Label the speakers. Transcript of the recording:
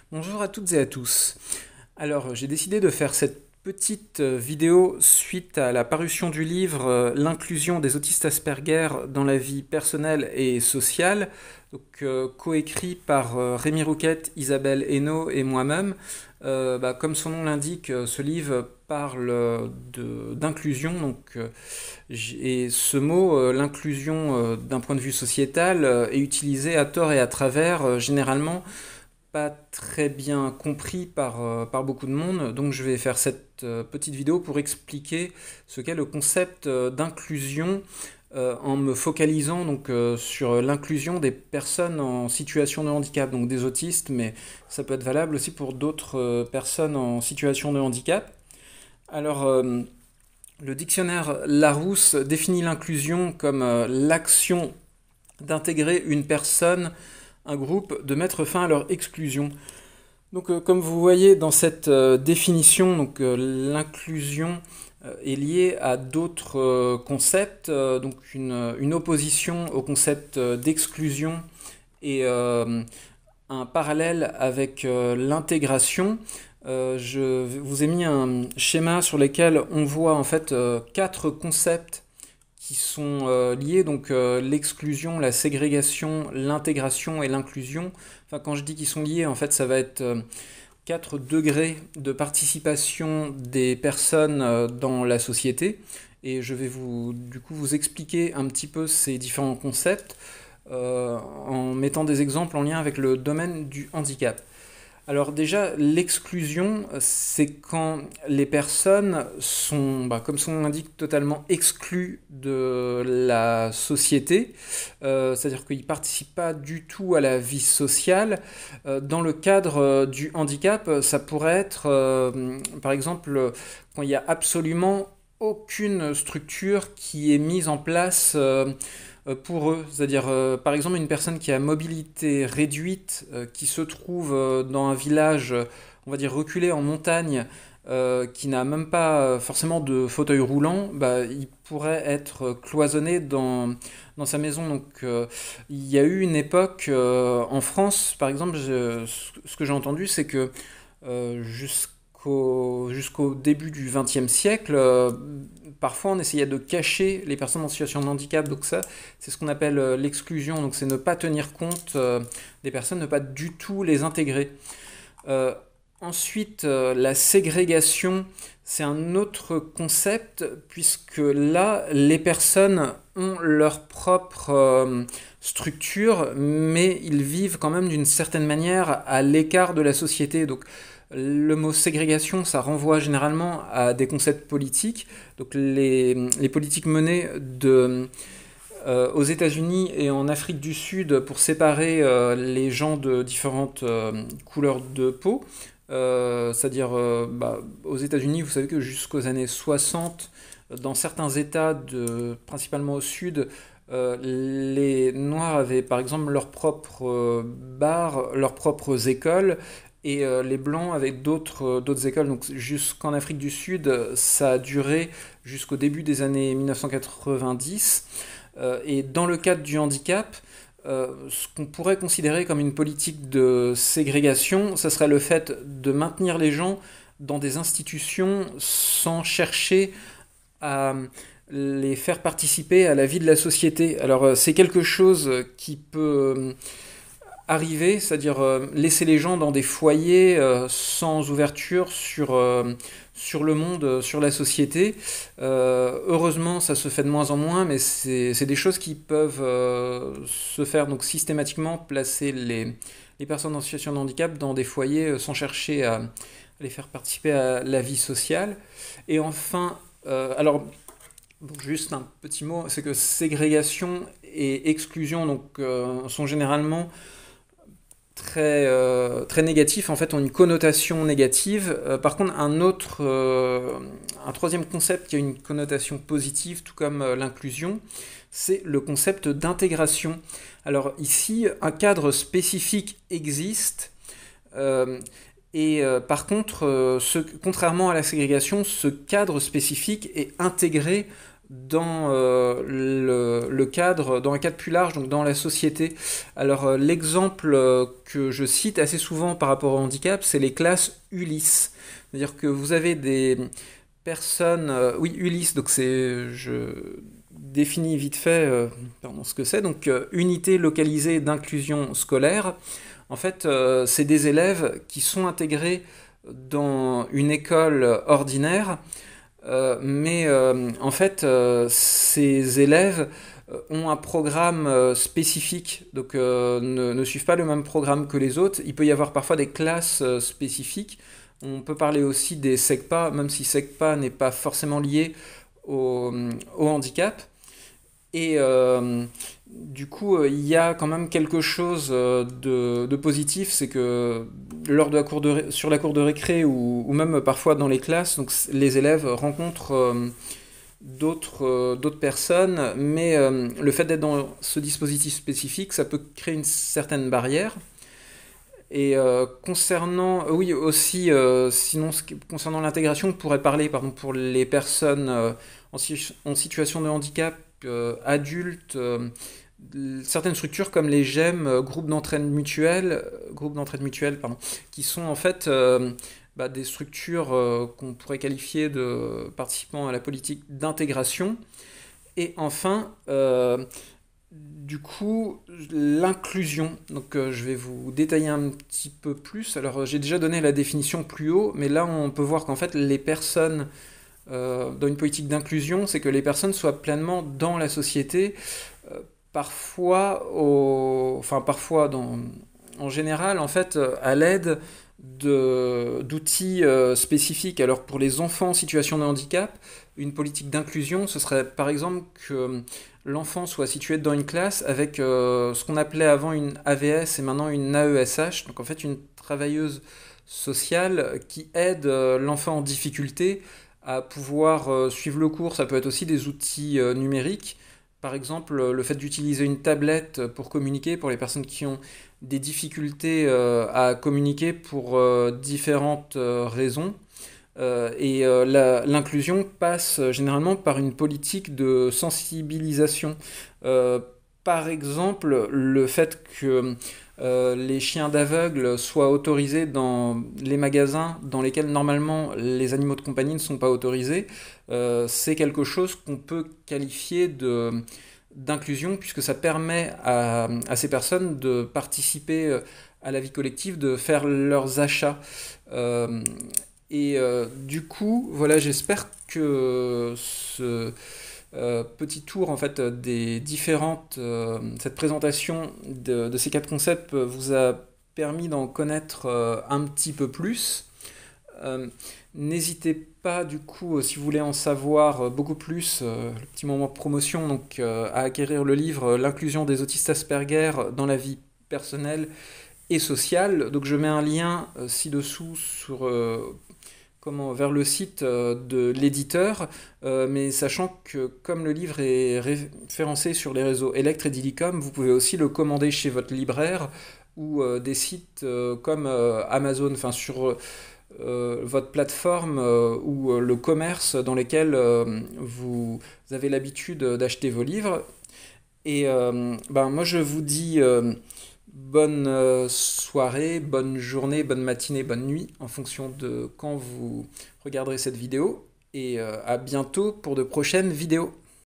Speaker 1: Bonjour à toutes et à tous. Alors, j'ai décidé de faire cette petite vidéo suite à la parution du livre L'inclusion des autistes Asperger dans la vie personnelle et sociale, donc coécrit par Rémi Rouquette, Isabelle Hainaut et moi-même. Comme son nom l'indique, ce livre parle d'inclusion, et ce mot, l'inclusion d'un point de vue sociétal, est utilisé à tort et à travers, généralement pas très bien compris par beaucoup de monde. Donc je vais faire cette petite vidéo pour expliquer ce qu'est le concept d'inclusion en me focalisant sur l'inclusion des personnes en situation de handicap, donc des autistes, mais ça peut être valable aussi pour d'autres personnes en situation de handicap. Alors, le dictionnaire Larousse définit l'inclusion comme l'action d'intégrer une personne, un groupe, de mettre fin à leur exclusion. Comme vous voyez dans cette définition, l'inclusion est liée à d'autres concepts, une opposition au concept d'exclusion et un parallèle avec l'intégration. Je vous ai mis un schéma sur lequel on voit en fait quatre concepts qui sont liés, l'exclusion, la ségrégation, l'intégration et l'inclusion. Enfin, quand je dis qu'ils sont liés, en fait, ça va être 4 degrés de participation des personnes dans la société. Et je vais vous expliquer un petit peu ces différents concepts en mettant des exemples en lien avec le domaine du handicap. Alors déjà, l'exclusion, c'est quand les personnes sont, comme son nom l'indique, totalement exclues de la société, c'est-à-dire qu'ils ne participent pas du tout à la vie sociale. Dans le cadre du handicap, ça pourrait être, par exemple, quand il n'y a absolument aucune structure qui est mise en place pour eux. C'est-à-dire, par exemple, une personne qui a mobilité réduite, qui se trouve dans un village, on va dire, reculé en montagne, qui n'a même pas forcément de fauteuil roulant, il pourrait être cloisonné dans sa maison. Il y a eu une époque en France, par exemple, ce que j'ai entendu, c'est que jusqu'au début du XXe siècle, parfois on essayait de cacher les personnes en situation de handicap. Donc ça, c'est ce qu'on appelle l'exclusion. Donc c'est ne pas tenir compte des personnes, ne pas du tout les intégrer. Euh, Ensuite, la ségrégation, c'est un autre concept, puisque là, les personnes ont leur propre structure, mais ils vivent quand même d'une certaine manière à l'écart de la société. Donc, le mot ségrégation, ça renvoie généralement à des concepts politiques. Donc, les politiques menées aux États-Unis et en Afrique du Sud pour séparer les gens de différentes couleurs de peau. C'est-à-dire, aux États-Unis, vous savez que jusqu'aux années 60, dans certains États, principalement au sud, les Noirs avaient par exemple leurs propres bars, leurs propres écoles, et les Blancs avaient d'autres écoles. Donc jusqu'en Afrique du Sud, ça a duré jusqu'au début des années 1990. Et dans le cadre du handicap, ce qu'on pourrait considérer comme une politique de ségrégation, ce serait le fait de maintenir les gens dans des institutions sans chercher à les faire participer à la vie de la société. Alors c'est quelque chose qui peut arriver, c'est-à-dire laisser les gens dans des foyers sans ouverture sur le monde, sur la société. Heureusement, ça se fait de moins en moins, mais c'est des choses qui peuvent se faire donc systématiquement, placer les personnes en situation de handicap dans des foyers sans chercher à les faire participer à la vie sociale. Et enfin, juste un petit mot, c'est que ségrégation et exclusion sont généralement très négatif, en fait, ont une connotation négative. Par contre, un troisième concept qui a une connotation positive, tout comme l'inclusion, c'est le concept d'intégration. Alors ici, un cadre spécifique existe, par contre, contrairement à la ségrégation, ce cadre spécifique est intégré dans dans un cadre plus large, donc dans la société. Alors l'exemple que je cite assez souvent par rapport au handicap, c'est les classes Ulysse. C'est-à-dire que vous avez des personnes, oui Ulysse, donc je définis vite fait pardon, ce que c'est, donc unité localisée d'inclusion scolaire. En fait, c'est des élèves qui sont intégrés dans une école ordinaire, mais en fait, ces élèves ont un programme spécifique, donc ne suivent pas le même programme que les autres. Il peut y avoir parfois des classes spécifiques. On peut parler aussi des SECPA, même si SECPA n'est pas forcément lié au, au handicap. Et du coup, il y a quand même quelque chose de positif, c'est que lors de sur la cour de récré ou même parfois dans les classes, donc les élèves rencontrent d'autres personnes, mais le fait d'être dans ce dispositif spécifique, ça peut créer une certaine barrière. Et concernant, oui aussi, sinon concernant l'intégration, on pourrait parler, pardon, pour les personnes en situation de handicap adultes, certaines structures comme les GEM, groupes d'entraide mutuelle, pardon, qui sont en fait des structures qu'on pourrait qualifier de participants à la politique d'intégration. Et enfin, du coup, l'inclusion. Donc, je vais vous détailler un petit peu plus. Alors, j'ai déjà donné la définition plus haut, mais là, on peut voir qu'en fait, les personnes dans une politique d'inclusion, c'est que les personnes soient pleinement dans la société, parfois en général, en fait, à l'aide d'outils spécifiques. Alors pour les enfants en situation de handicap, une politique d'inclusion, ce serait par exemple que l'enfant soit situé dans une classe avec ce qu'on appelait avant une AVS et maintenant une AESH, donc en fait une travailleuse sociale qui aide l'enfant en difficulté à pouvoir suivre le cours. Ça peut être aussi des outils numériques. Par exemple, le fait d'utiliser une tablette pour communiquer pour les personnes qui ont des difficultés à communiquer pour différentes raisons. L'inclusion passe généralement par une politique de sensibilisation. Euh, Par exemple, le fait que les chiens d'aveugles soient autorisés dans les magasins dans lesquels normalement les animaux de compagnie ne sont pas autorisés, c'est quelque chose qu'on peut qualifier d'inclusion puisque ça permet à ces personnes de participer à la vie collective, de faire leurs achats. Euh, du coup, voilà, j'espère que ce petit tour en fait cette présentation de ces quatre concepts vous a permis d'en connaître un petit peu plus. Euh, N'hésitez pas du coup, si vous voulez en savoir beaucoup plus, le petit moment de promotion, donc à acquérir le livre L'inclusion des autistes Asperger dans la vie personnelle et sociale. Donc je mets un lien ci-dessous vers le site de l'éditeur, mais sachant que comme le livre est référencé sur les réseaux Electre et Didicom, vous pouvez aussi le commander chez votre libraire ou des sites comme Amazon, enfin sur votre plateforme ou le commerce dans lesquels vous avez l'habitude d'acheter vos livres. Et moi je vous dis bonne soirée, bonne journée, bonne matinée, bonne nuit en fonction de quand vous regarderez cette vidéo. Et à bientôt pour de prochaines vidéos.